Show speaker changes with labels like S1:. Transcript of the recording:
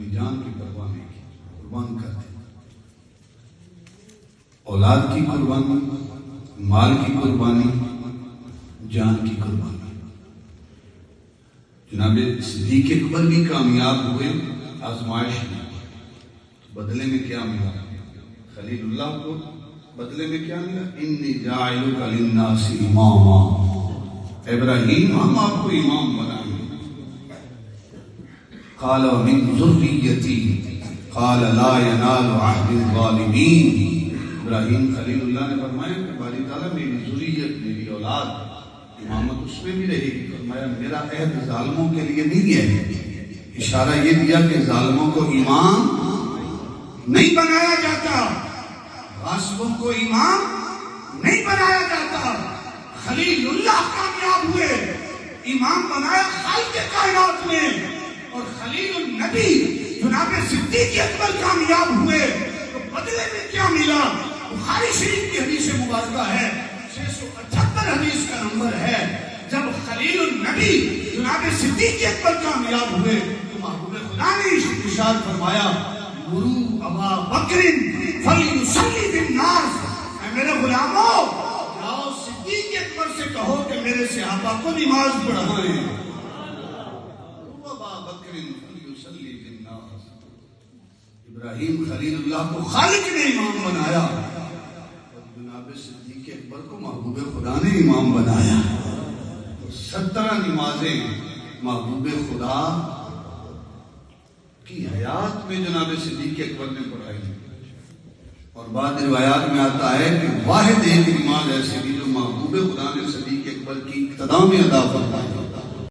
S1: اپنی جان کی پرواہ نہیں کی، قربان کر دی. اولاد کی قربانی، مال کی قربانی، جان کی قربانی. جناب صدیق اکبر بھی کامیاب ہوئے آزمائش میں. بدلے میں کیا ملا؟ خلیل اللہ کو بدلے میں کیا ملا؟ انی جاعلک للناس اماما. ابراہیم ہم آپ کو امام بنائیں. قال ومن ذریتی قال لا ینال عہد الظالمین. ابراہیم خلیل اللہ نے فرمایا کہ باری تعالیٰ میری ذریت، میری اولاد امامت اس میں بھی رہے گی. فرمایا میرا عہد ظالموں کے لیے نہیں ہے. اشارہ یہ دیا کہ ظالموں کو امام نہیں بنایا جاتا، غاصبوں کو امام نہیں بنایا جاتا. خلیل اللہ کامیاب ہوئے، امام بنایا خالق کائنات میں. اور خلیل النبی جناب صدیق اکبر کامیاب ہوئے تو بدلے میں کیا ملا؟ بخاری شریف کی حدیث مبارکہ ہے، 678 حدیث کا نمبر ہے. جب خلیل النبی جناب صدیق اکبر کامیاب ہوئے تو محبوب خدا نے ارشاد فرمایا مروا ابا بکر فلیصلی بالناس. اے میرے غلاموں، جاؤ صدیق اکبر سے کہو کہ میرے صحابہ کو نماز پڑھائیں. ابا بکر فلیصلی بالناس. ابراہیم خلیل اللہ کو خالق نے امام بنایا اور جناب صدیق اکبر کو محبوب خدا نے امام بنایا. 17 نمازیں محبوب خدا کی حیات میں جناب صدیق اکبر نے پڑھائی. اور بعض روایات میں آتا ہے کہ واحد ایک نماز ایسی بھی جو محبوب خدا نے صدیق اکبر کی ابتدا میں ادا فرمائی.